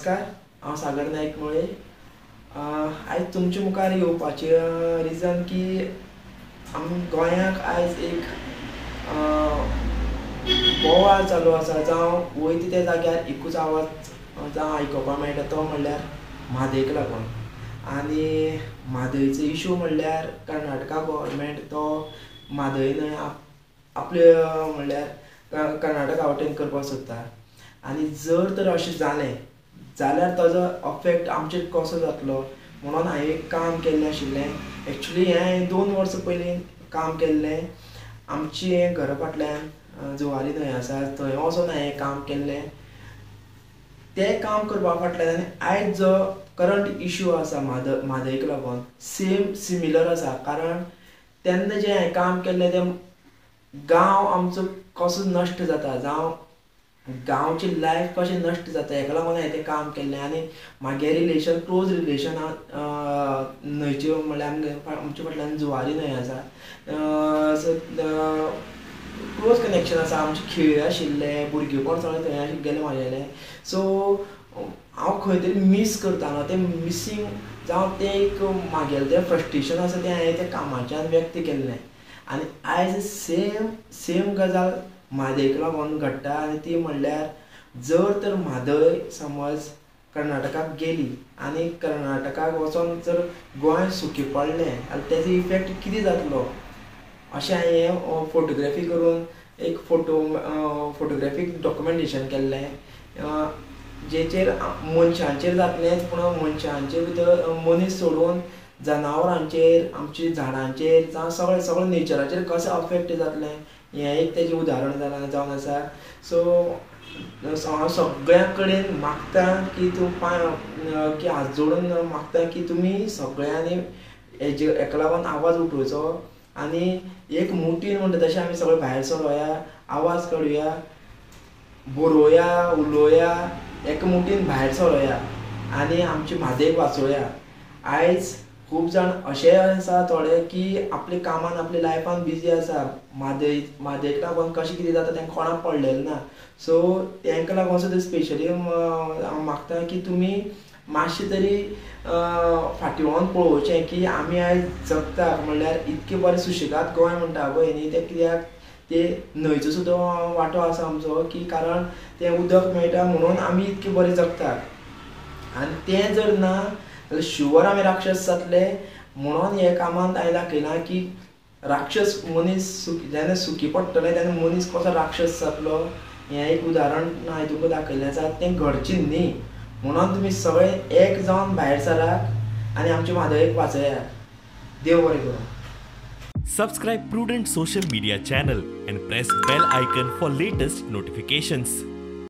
नमस्कार, हांव सागर नायक मुळे आयज तुमचे मुखार येवपाचें रिजन की गोंयांत आयज एक बोवाळ चालू आसा जावं वयता त्या जाग्यार एकूच आवाज जावं आयकुपाक मेळटा तो म्हणल्यार म्हादयक लागून. आनी म्हादयचो इशू म्हणल्यार कर्नाटका गव्हर्मेंट तो म्हादय न्हंय आपले म्हणल्यार कर्नाटका वाटेन करपाक सोदता. आनी जर तर अशें जालें जाल्यार ताजो अफेक्ट आमचेर कसो जातलो म्हणून हांवें एक काम केल्लें आशिल्लें. एक्चुली हें 2 वर्सां पयलीं काम केल्लें. आमची घरा फाटल्यान जुवारी न्हंय आसा थंय वचून हांवें काम केल्लें. तें काम करपा फाटल्यान आनी आयज जो करंट इशू आसा म्हादयक लागून सिमिलर आसा. कारण तेन्ना जें हांवें काम केल्लें तें गांव आमचो कसो नश्ट जाता जावं गांवची लायफ कशें नश्ट जाता हेका लागून हांवें तें काम केल्लें. आनी म्हागे क्लोज रिलेशन न्हंयच्यो म्हणल्यार आमचे फाटल्यान जुवारी न्हंय आसा. सो क्लोज कनेक्शन आसा. आमचे खेळ आशिल्ले भुरगेपण सगळें थंय गेलें म्हागेलें. सो हांव खंय तरी मिस करतालो तें मिसींग जावं तें एक म्हागेलें तें फ्रस्ट्रेशन आसा तें हांवें त्या कामाच्यान व्यक्त केल्लें. आनी आयज सेम गजाल म्हादयक लागून घडटा. आनी ती म्हणल्यार जर तर म्हादय समज कर्नाटकाक गेली आनी कर्नाटकाक वचोन जर गोंय सुकी पडलें जाल्यार तेजो इफेक्ट कितें जातलो अशें हांवें फोटोग्राफी करून एक फोटोग्राफीक डॉक्युमेंटेशन केल्लें. जेचेर मनशांचेर जातलेंच पूण मनशांचे भितर मनीस सोडून जनावरांचेर आमच्या झाडांचेर जावं सगळें नेचराचेर कशें अफेक्ट जातलें हें एक तेजें उदाहरण जावन आसा. सो हांव सगळ्यां कडेन मागतां की की हात जोडून मागतां की तुमी सगळ्यांनी हेका लागून आवाज उठोवचो. आनी एक मोटीन म्हणटा तशें आमी सगळे भायर सरोया, आवाज काडुया, बरोवया, उलोवया, एका मुठीन भायर सरोया आनी आमची म्हादयक वाचोवया. आयज खूब जाण अशेंय आसा थोडे की आपल्या कामान आपल्या लायफान बिजी आसा. म्हादयक लागून कशें कितें जाता तें कोणाक पडलेलें ना. सो तांकां लागून सुद्दां स्पेशली हांव मागतां की तुमी मातशें तरी फाटीं वळोन पळोवचें की आमी आयज जगता म्हणल्यार इतकें बरें सुशेगाद गोंय म्हणटा पळय न्ही तें कित्याक तें न्हंयचो सुद्दां वांटो आसा आमचो की कारण तें उदक मेळटा म्हणून आमी इतकें बरें जगतात. आनी तें जर ना जाल्यार शुवर आमी राक्षस जातले. म्हणून हे कामान हांवें दाखयलां की राक्षस मनीस जेन्ना सुकी पडटलें तेन्ना मनीस कसो राक्षस जातलो हें एक उदाहरण हांवें तुमकां दाखयल्लें आसा. तें घडचें न्ही म्हणून तुमी सगळे एक जावन भायर सरात आनी आमच्या म्हादयक वाचयात. देव बरें करूं. Subscribe Prudent social media channel and press bell icon for latest notifications.